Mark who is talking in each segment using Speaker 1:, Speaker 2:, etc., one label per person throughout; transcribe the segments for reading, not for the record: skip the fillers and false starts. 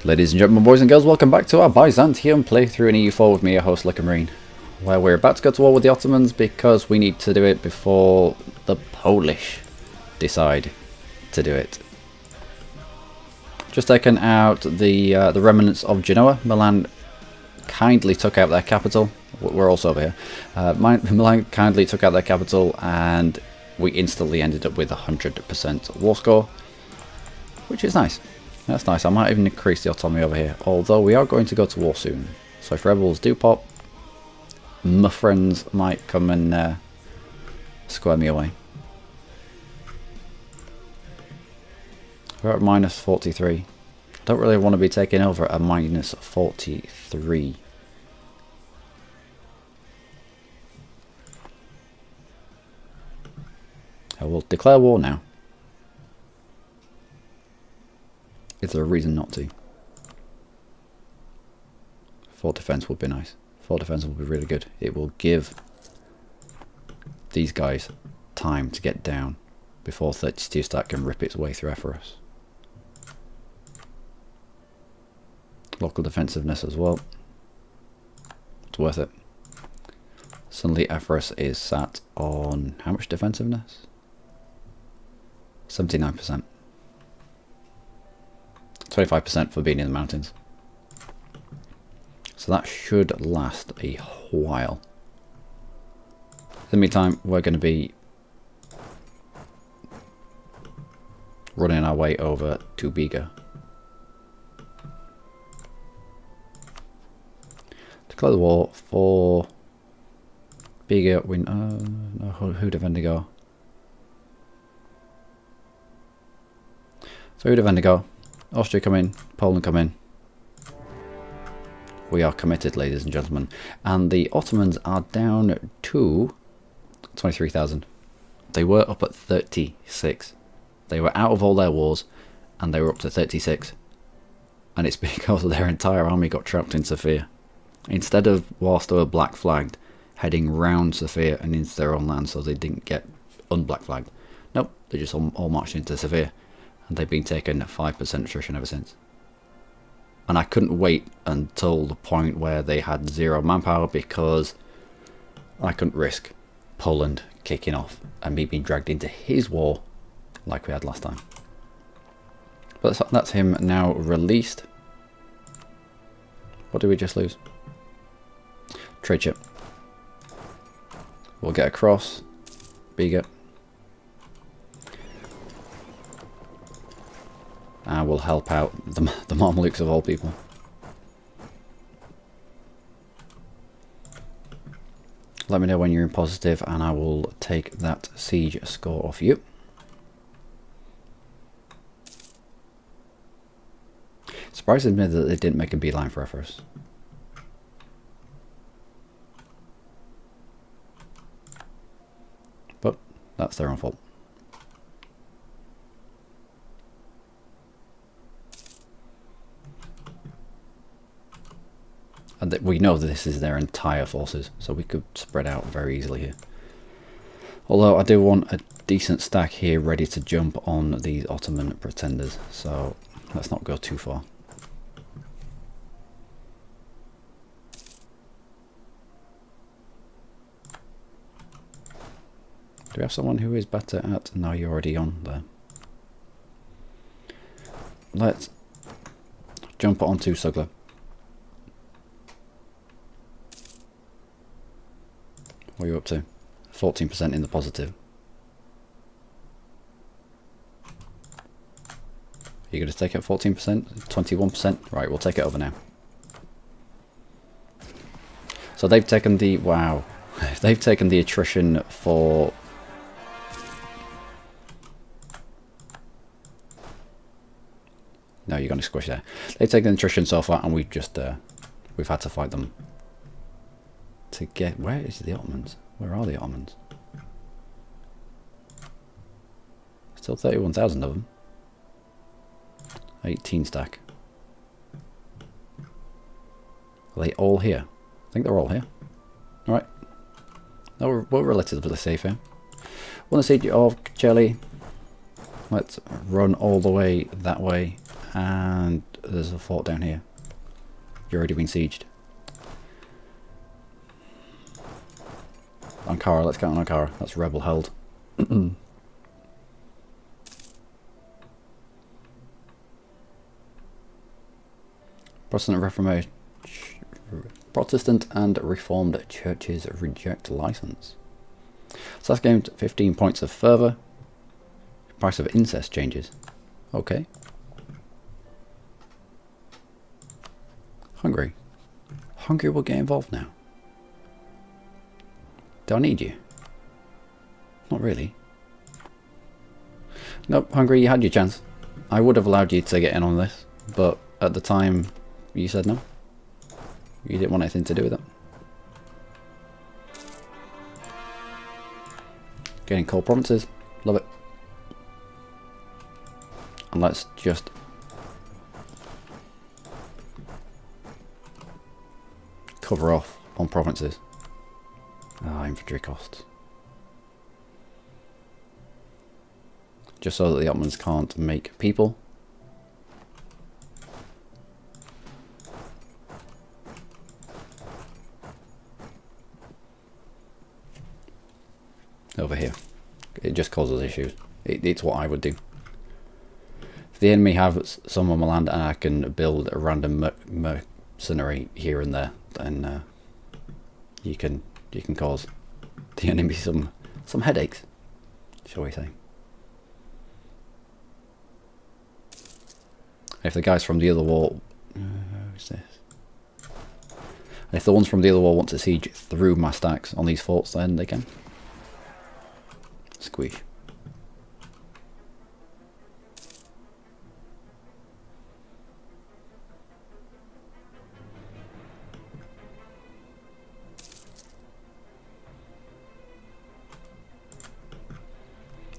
Speaker 1: Ladies and gentlemen, boys and girls, welcome back to our Byzantium playthrough in EU4 with me, your host Luckymarine, where we're about to go to war with the Ottomans because we need to do it before the Polish decide to do it. Just taken out the remnants of Genoa. Milan kindly took out their capital. We're also over here. Milan kindly took out their capital and we instantly ended up with 100% war score, which is nice. That's nice. I might even increase the autonomy over here, although we are going to go to war soon. So if rebels do pop, my friends might come and square me away. We're at minus 43. Don't really want to be taking over at minus 43. I will declare war now. Is there a reason not to? Fort defense would be nice. Fort defense will be really good. It will give these guys time to get down before 32 stack can rip its way through Epirus. Local defensiveness as well. It's worth it. Suddenly Epirus is sat on how much defensiveness? 79%. 25% for being in the mountains. So that should last a while. In the meantime, we're going to be running our way over to Biga. Declare the war for Biga. No, who of Vendigo? So who'd of Vendigo? Austria come in, Poland come in. We are committed, ladies and gentlemen. And the Ottomans are down to 23,000. They were up at 36. They were out of all their wars and they were up to 36. And it's because their entire army got trapped in Sofia. Instead of, whilst they were black flagged, heading round Sofia and into their own land so they didn't get unblack flagged. Nope, they just all marched into Sofia. And they've been taking 5% attrition ever since. And I couldn't wait until the point where they had 0 manpower because I couldn't risk Poland kicking off and me being dragged into his war like we had last time. But that's him now released. What did we just lose? Trade ship. We'll get across. Biga. And we'll help out the Mamelukes of all people. Let me know when you're in positive and I will take that siege score off you. Surprises me that they didn't make a beeline for Epirus. But that's their own fault. And that we know that this is their entire forces, so we could spread out very easily here. Although I do want a decent stack here ready to jump on these Ottoman pretenders, so let's not go too far. Do we have someone who is better at... No, you're already on there. Let's jump onto Sugla. What are you up to? 14% in the positive. You're going to take it 14%? 21%? Right, we'll take it over now. So they've taken the... Wow. They've taken the attrition for... No, you're going to squish there. They've taken the attrition so far and we've just... we've had to fight them. To get... Where is the Ottomans? Where are the Ottomans? Still 31,000 of them. 18 stack. Are they all here? I think they're all here. Alright. No, we're relatively safe here. One siege of Chile. Let's run all the way that way and there's a fort down here. You're already been sieged. Ankara, let's count on Ankara. That's rebel held. Protestant and Reformed churches reject license. So that's gained 15 points of fervour. Price of incest changes. Okay. Hungary. Hungary will get involved now. Do I need you? Not really. Nope, Hungary, you had your chance. I would have allowed you to get in on this, but at the time you said no. You didn't want anything to do with it. Getting coal provinces. Love it. And let's just cover off on provinces. Ah, infantry costs. Just so that the Ottomans can't make people. Over here. It just causes issues. It's what I would do. If the enemy have some on my land and I can build a random mercenary here and there, then you can cause the enemy some headaches, shall we say. If the guys from the other wall, who's this? If the ones from the other wall want to siege through my stacks on these forts, then they can. Squish.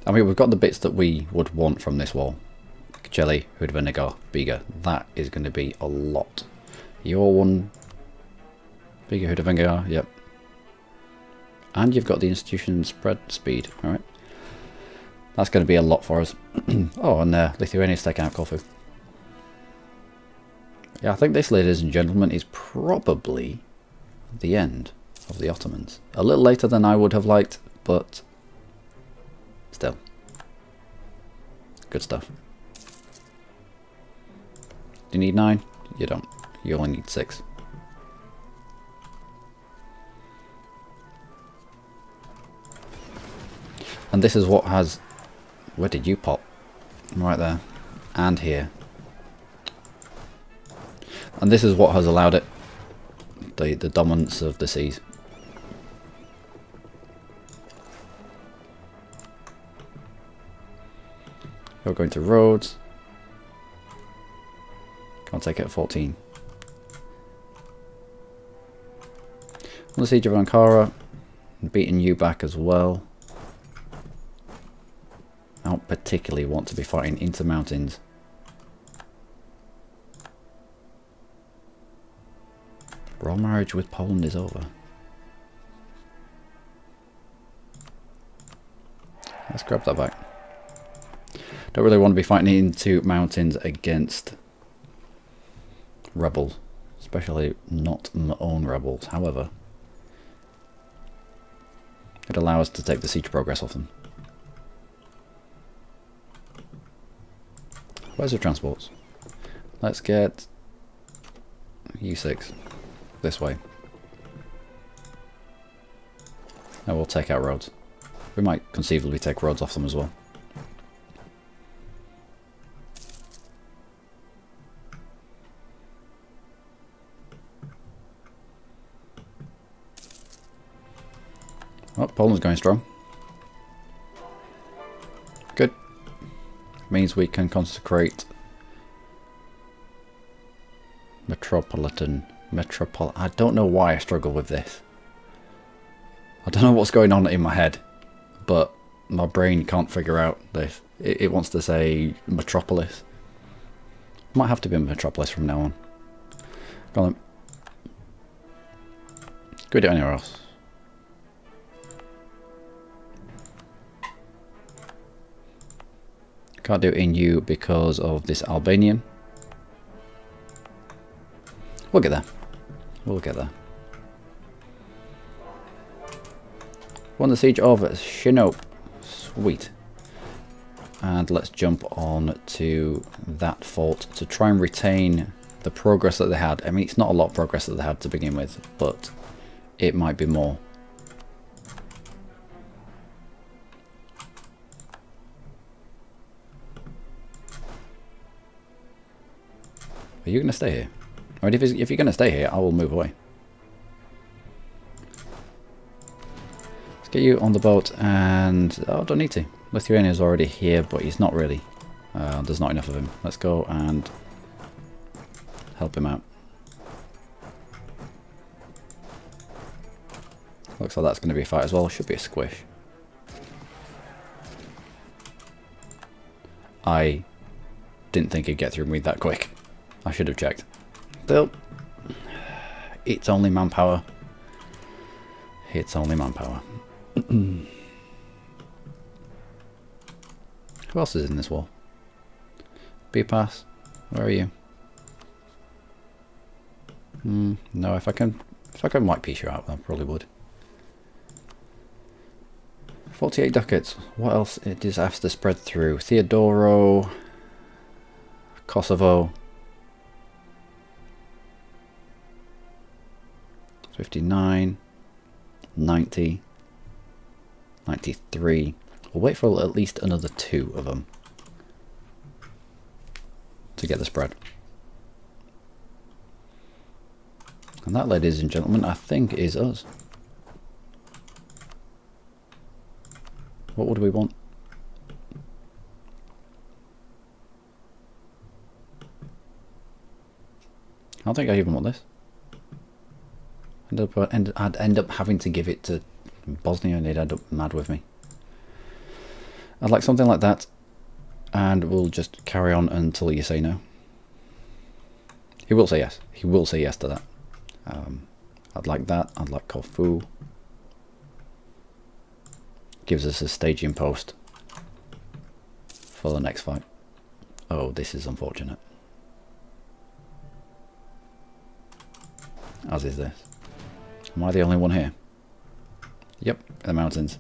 Speaker 1: I mean, we've got the bits that we would want from this wall. Celli, Hudvenegar, Biga. That is going to be a lot. Your one... Biga, Hudvenegar, yep. And you've got the institution spread speed, alright. That's going to be a lot for us. Oh, and Lithuania's taking out Corfu. Yeah, I think this, ladies and gentlemen, is probably the end of the Ottomans. A little later than I would have liked, but still. Good stuff. Do you need 9? You don't. You only need 6. And this is what has... Where did you pop? Right there. And here. And this is what has allowed it. The dominance of the seas. You're going to Rhodes. Can't take it at 14. On the siege of Ankara. Beating you back as well. I don't particularly want to be fighting into mountains. Royal marriage with Poland is over. Let's grab that back. Don't really want to be fighting into mountains against rebels. Especially not my own rebels. However, it allows us to take the siege progress off them. Where's the transports? Let's get U6 this way. And we'll take out Rhodes. We might conceivably take Rhodes off them as well. Oh, Poland's going strong. Good. Means we can consecrate I don't know why I struggle with this. I don't know what's going on in my head, but my brain can't figure out this. It wants to say metropolis. Might have to be a metropolis from now on. Go on then. Can we do it anywhere else? Can't do it in you because of this Albanian. We'll get there. We'll get there. Won the siege of Sinope. Sweet. And let's jump on to that fort to try and retain the progress that they had. I mean, it's not a lot of progress that they had to begin with, but it might be more. Are you going to stay here? I mean, if you're going to stay here, I will move away. Let's get you on the boat and... oh, don't need to. Lithuania is already here, but he's not really. There's not enough of him. Let's go and help him out. Looks like that's going to be a fight as well. Should be a squish. I didn't think he'd get through me that quick. I should have checked. Still, it's only manpower. It's only manpower. Who else is in this war? B-Pass, where are you? No, if I can white piece you out, I probably would. 48 ducats. What else it is has to spread through? Theodoro, Kosovo. 59, 90, 93. We'll wait for at least another 2 of them to get the spread. And that, ladies and gentlemen, I think is us. What would we want? I don't think I even want this. I'd end up having to give it to Bosnia and they'd end up mad with me. I'd like something like that, and we'll just carry on until you say no. He will say yes. He will say yes to that. I'd like that. I'd like Corfu. Gives us a staging post for the next fight. Oh, this is unfortunate. As is this. Am I the only one here? Yep, in the mountains.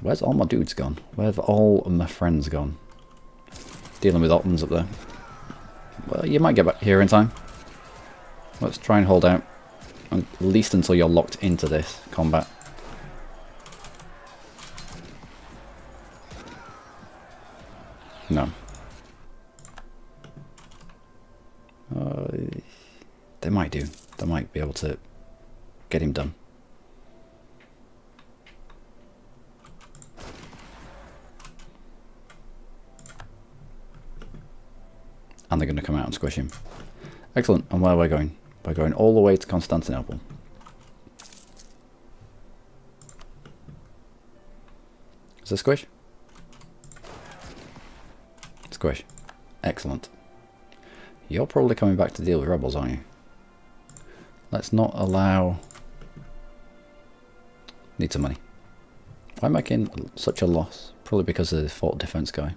Speaker 1: Where's all my dudes gone? Where've all my friends gone? Dealing with Ottomans up there. Well, you might get back here in time. Let's try and hold out. At least until you're locked into this combat. No. They might do. They might be able to get him done. And they're going to come out and squish him. Excellent. And where are we going? We're going all the way to Constantinople. Is it squish? Squish. Excellent. You're probably coming back to deal with rebels, aren't you? Let's not allow... Need some money. Why am I making such a loss? Probably because of the fort defense guy.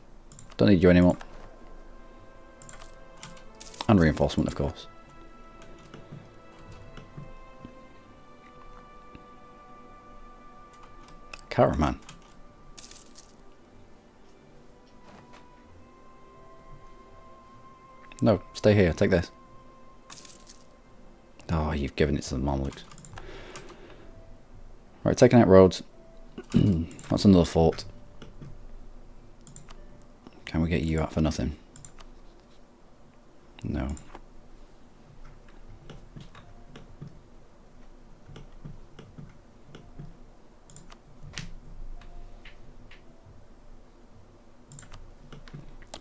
Speaker 1: Don't need you anymore. And reinforcement, of course. Caraman. No, stay here. Take this. Oh, you've given it to the Mamluks. Right, taking out roads. That's another fort. Can we get you out for nothing? No.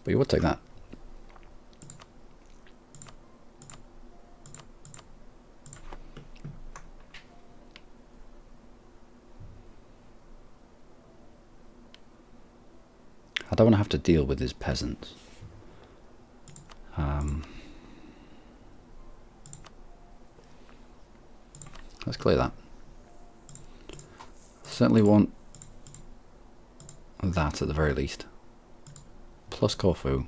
Speaker 1: But you would take that. I don't want to have to deal with his peasants. Let's clear that. Certainly want that at the very least. Plus Corfu.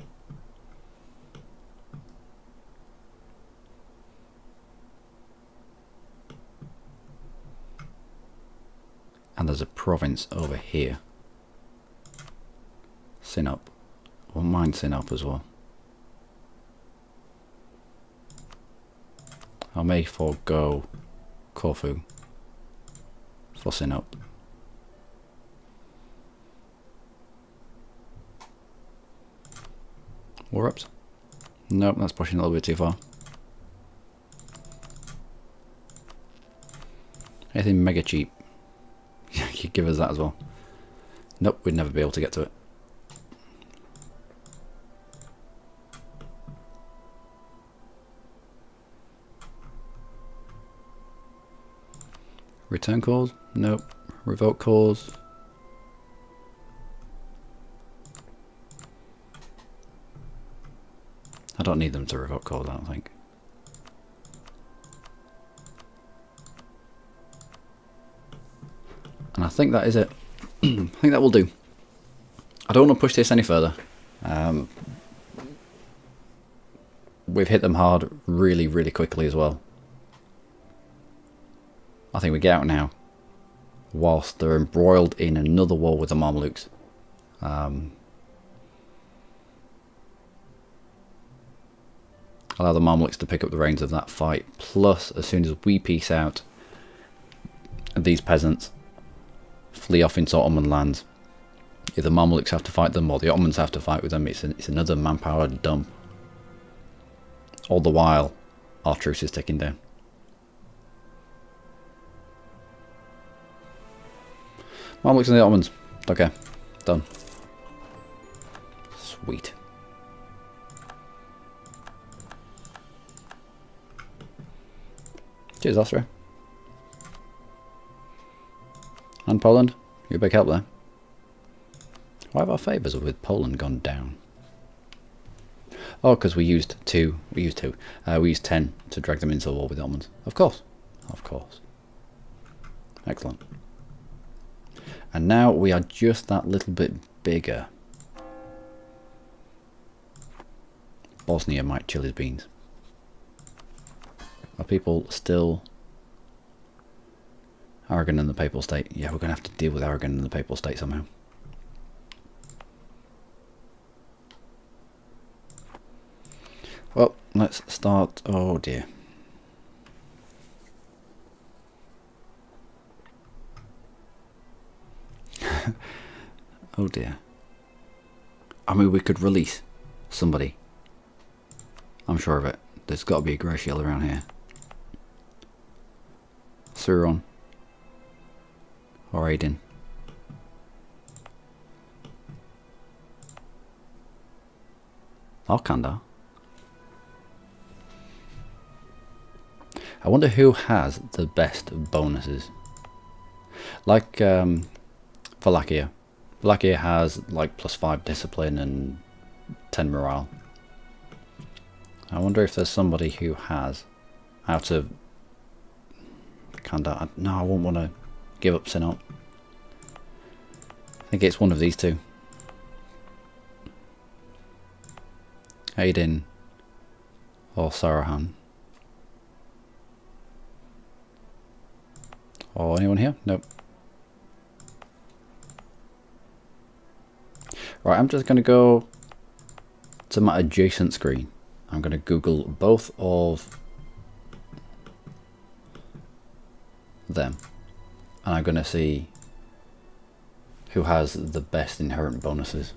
Speaker 1: there's a province over here. Sinop. I won't mind Sinop as well. I may forego Corfu for Sinop. War ups? Nope, that's pushing a little bit too far. Anything mega cheap? You give us that as well. Nope, we'd never be able to get to it. Return calls? Nope. Revoke calls? I don't need them to revoke calls, I don't think. And I think that is it. I think that will do. I don't want to push this any further. We've hit them hard really, really quickly as well. I think we get out now, whilst they're embroiled in another war with the Mamelukes. Allow the Mamelukes to pick up the reins of that fight. Plus, as soon as we peace out, these peasants flee off into Ottoman lands. If the Mamelukes have to fight them or the Ottomans have to fight with them, it's another manpower dump. All the while, our truce is ticking down. Mamelukes and the Ottomans. Okay, done. Sweet. Cheers, Austria. And Poland. You're a big help there. Why have our favours with Poland gone down? Oh, because we used 2. We used 2. We used 10 to drag them into war with the Ottomans. Of course. Of course. Excellent. And now we are just that little bit bigger. Bosnia might chill his beans. Are people still Aragon and the Papal State? Yeah, we're going to have to deal with Aragon and the Papal State somehow. Well, let's start. Oh dear. Oh dear. I mean, we could release somebody. I'm sure of it. There's got to be a grey shield around here. Suron. Or Aiden. Or Kandar. I wonder who has the best bonuses. Like Wallachia. Wallachia has like +5 discipline and 10 morale. I wonder if there's somebody who has out of Kandar. No, I won't want to give up Sinop. I think it's one of these two. Aiden or Sarahan. Or anyone here? Nope. Right, I'm just going to go to my adjacent screen. I'm going to Google both of them. And I'm going to see who has the best inherent bonuses.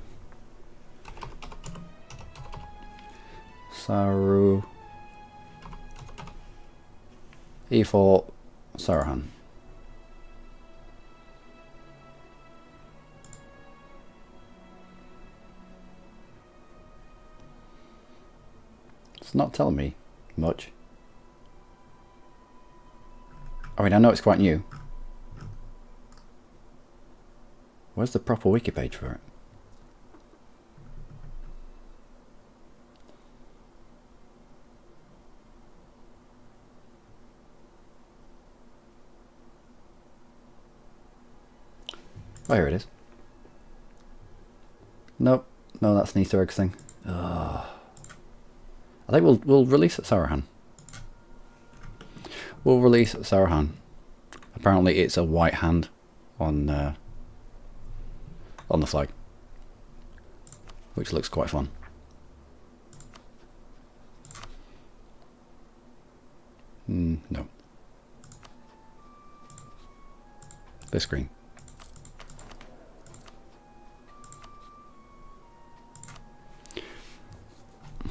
Speaker 1: Saru. E4. Sarahan. It's not telling me much. I mean, I know it's quite new. Where's the proper wiki page for it? Oh, here it is. Nope. No, that's an Easter egg thing. Ugh. I think we'll release Sarahan. We'll release Sarahan. Apparently it's a white hand on the flag, which looks quite fun. No. This screen.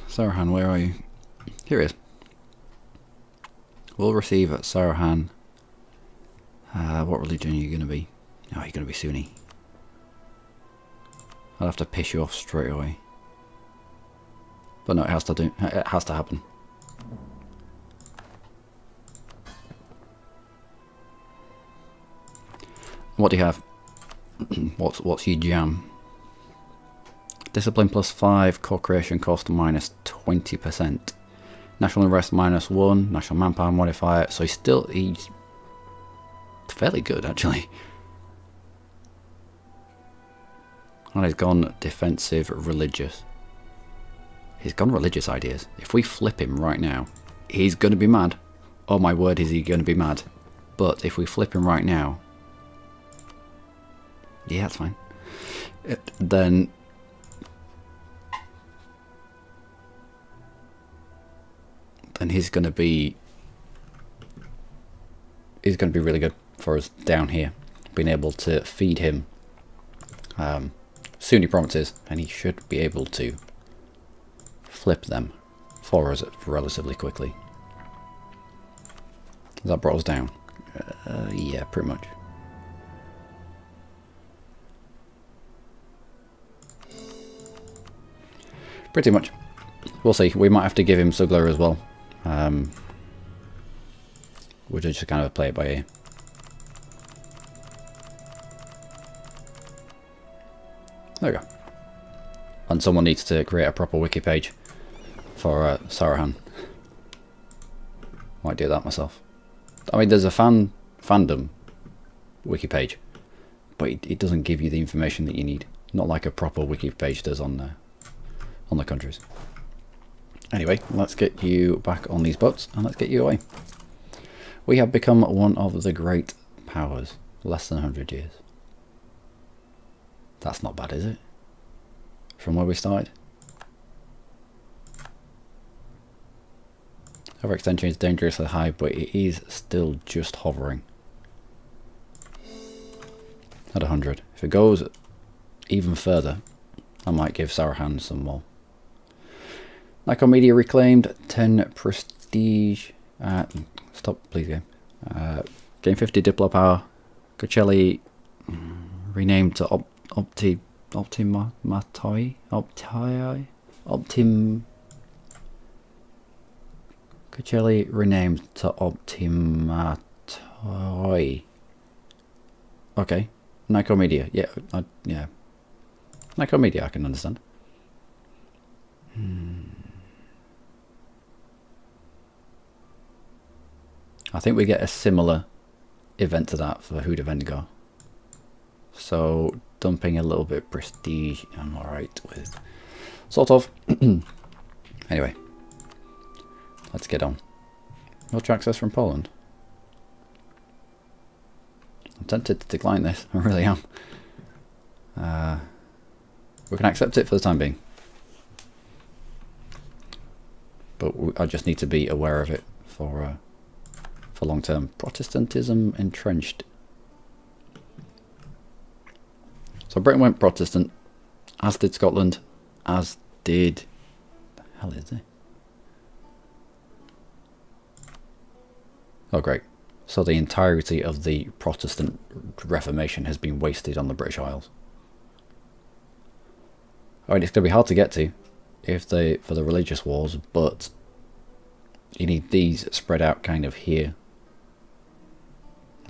Speaker 1: Sarahan, where are you? Here he is. We'll receive at Sarahan. What religion are you going to be? Oh, you're going to be Sunni. I'll have to piss you off straight away. But no, it has to happen. What do you have? What's your jam? Discipline +5, core creation cost -20%. National unrest -1, national manpower modifier. So he's fairly good actually. And he's gone defensive religious. He's gone religious ideas. If we flip him right now, he's going to be mad. Oh my word, is he going to be mad. But if we flip him right now, yeah, that's fine. Then he's going to be really good for us down here, being able to feed him Sunni provinces, and he should be able to flip them for us relatively quickly. Has that brought us down? Yeah, pretty much. Pretty much. We'll see. We might have to give him Sugler as well. We'll just kind of play it by ear. There we go. And someone needs to create a proper wiki page for Sarahan. Might do that myself. I mean, there's a fandom wiki page, but it doesn't give you the information that you need. Not like a proper wiki page does on the countries. Anyway, let's get you back on these boats and let's get you away. We have become one of the great powers. Less than 100 years. That's not bad, is it? From where we started. Overextension is dangerously high, but it is still just hovering at 100. If it goes even further, I might give Sarahan some more. Nicomedia reclaimed 10 prestige. Stop, please, game. Gain 50 Diplo power. Cocelli renamed to Cocelli renamed to Optimatoi. Okay, Nicomedia. Yeah, yeah. Nicomedia, I can understand. I think we get a similar event to that for Huda Vengar. So dumping a little bit of prestige, I'm alright with. Sort of. Anyway, let's get on. Military access from Poland. I'm tempted to decline this, I really am. We can accept it for the time being. But I just need to be aware of it for long term. Protestantism entrenched. So Britain went Protestant, as did Scotland, as did... the hell is it? Oh great. So the entirety of the Protestant Reformation has been wasted on the British Isles. I mean, it's going to be hard to get to for the religious wars, but you need these spread out kind of here.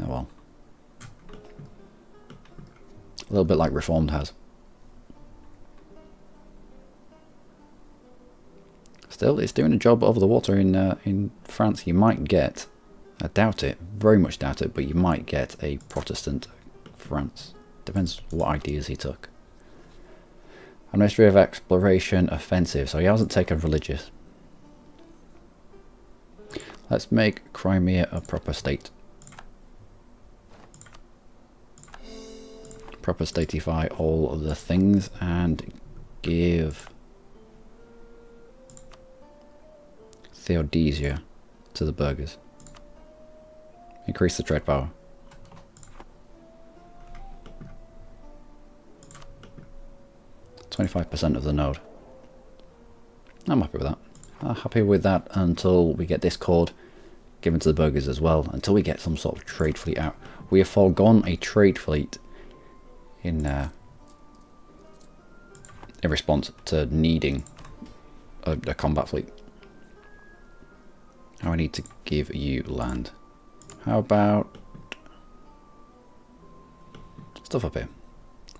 Speaker 1: Oh well. A little bit like Reformed has. Still, it's doing a job over the water in France. You might get, I doubt it, very much doubt it, but you might get a Protestant France. Depends what ideas he took. Ministry of Exploration offensive, so he hasn't taken religious. Let's make Crimea a proper state. proper statify all of the things and give Theodesia to the burghers. Increase the trade power. %25% of the node. I'm happy with that. I'm happy with that until we get Discord given to the burghers as well. Until we get some sort of trade fleet out. We have foregone a trade fleet in response to needing a combat fleet. Now I need to give you land. How about stuff up here?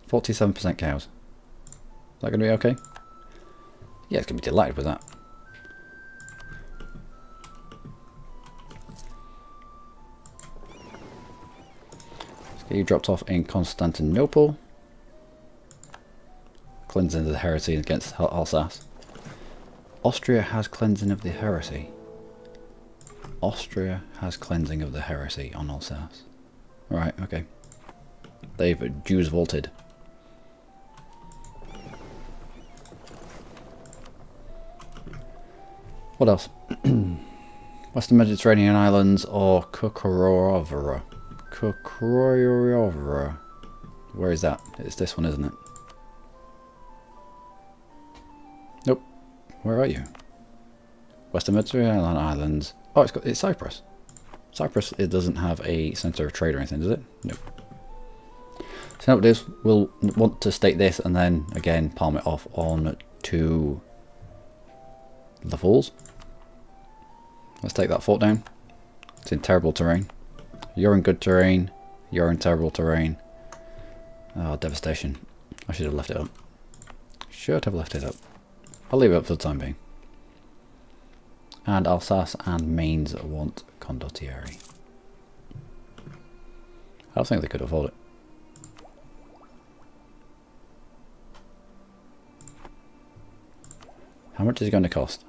Speaker 1: 47% cows. Is that going to be okay? Yeah, it's going to be delighted with that. Let's get you dropped off in Constantinople. Cleansing of the heresy against Alsace. Austria has cleansing of the heresy. Austria has cleansing of the heresy on Alsace. Right, okay. They've Jews vaulted. What else? Western Mediterranean Islands or Kokorovra. Kokorovra. Where is that? It's this one, isn't it? Nope. Where are you? Western Mediterranean Islands. Oh, it's Cyprus. Cyprus, it doesn't have a centre of trade or anything, does it? Nope. So what it is, we'll want to state this and then again palm it off on to the falls. Let's take that fort down. It's in terrible terrain. You're in good terrain. You're in terrible terrain. Oh, devastation. I should have left it up. Should have left it up. I'll leave it up for the time being. And Alsace and Mainz want condottieri. I don't think they could afford it. How much is it going to cost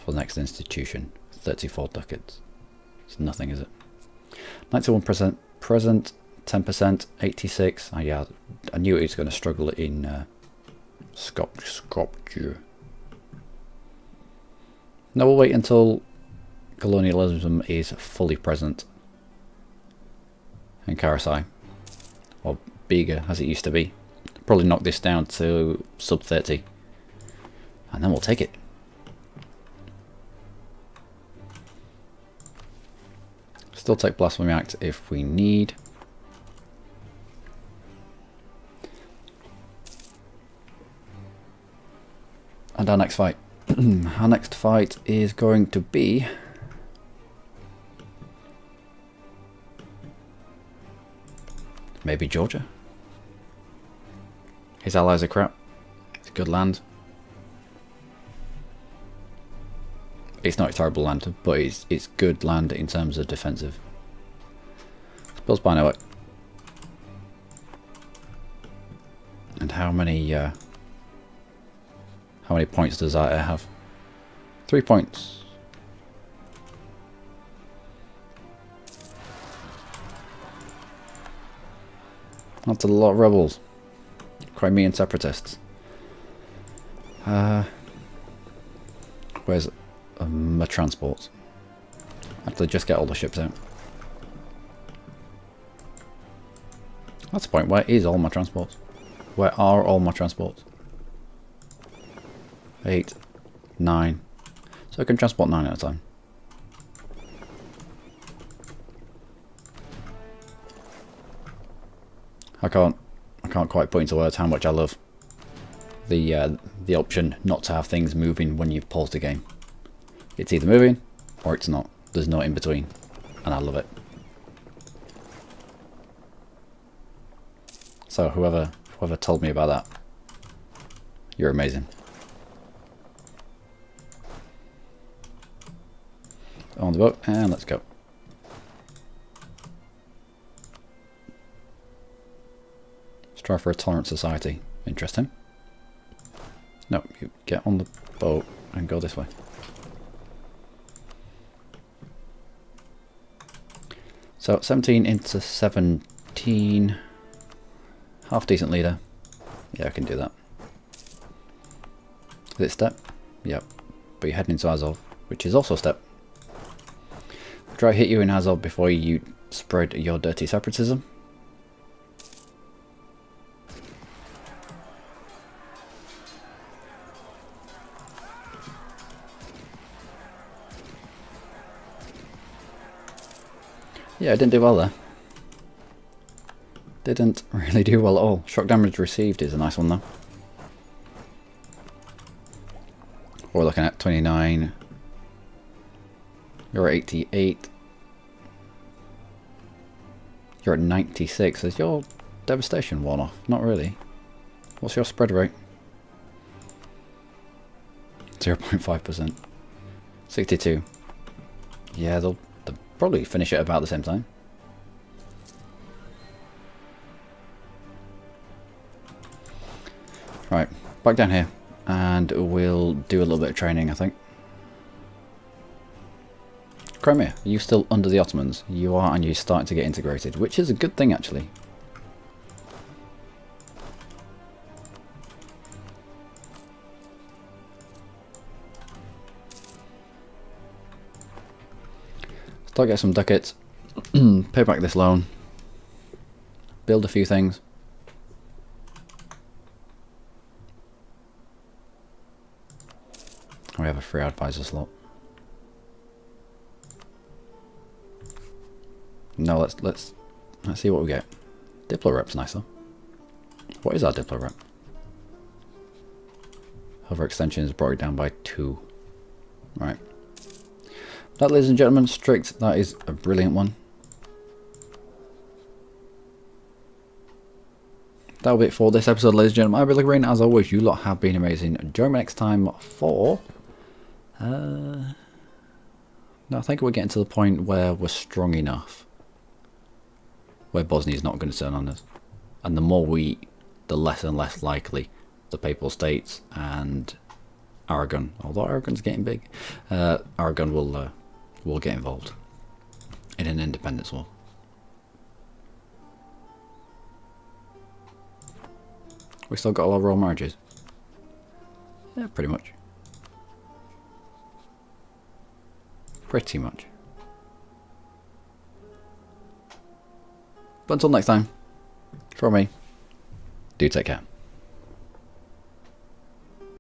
Speaker 1: for the next institution? 34 ducats. It's nothing, is it? 91% present, 10%, 86. Oh yeah, I knew it was going to struggle in Skopje. No, we'll wait until colonialism is fully present in Karasai, or bigger as it used to be. Probably knock this down to sub 30, and then we'll take it. Still take Blasphemy Act if we need. And our next fight. Our next fight is going to be maybe Georgia. His allies are crap. It's good land. It's not a terrible land, but it's good land in terms of defensive. Spells by network. And how many points does that have? 3 points. That's a lot of rebels. Crimean separatists. Where's my transports? Actually, just get all the ships out. That's the point. Where is all my transports? Where are all my transports? 8, 9. So I can transport 9 at a time. I can't quite put into words how much I love the option not to have things moving when you've paused the game. It's either moving or it's not. There's no in between, and I love it. So whoever told me about that, you're amazing. On the boat, and let's go. Strive for a tolerant society. Interesting. No, you get on the boat and go this way. So 17 into 17. Half decent leader. Yeah, I can do that. Is it step? Yep. But you're heading into Azov, which is also step. Try to hit you in Azov before you spread your dirty separatism. Yeah, I didn't do well there. Didn't really do well at all. Shock damage received is a nice one though. We're looking at 29. You're at 88. You're at 96. Is your devastation worn off? Not really. What's your spread rate? 0.5%. 62. Yeah, they'll probably finish at about the same time. Right, back down here. And we'll do a little bit of training, I think. Crimea, are you still under the Ottomans? You are, and you're starting to get integrated, which is a good thing actually. Start get some ducats, pay back this loan, build a few things. We have a free advisor slot. No, let's see what we get. Diplo rep's nicer. What is our Diplo rep? Hover extensions brought it down by 2. Right. That, ladies and gentlemen, strict. That is a brilliant one. That'll be it for this episode, ladies and gentlemen. I've been Luckymarine. As always, you lot have been amazing. Join me next time for... no, I think we're getting to the point where we're strong enough. Where Bosnia's not going to turn on us. And the more we eat, the less and less likely the Papal States and Aragon, although Aragon's getting big, Aragon will get involved in an independence war. We still got all our royal marriages. Yeah, pretty much. Pretty much. But until next time, from me, do take care.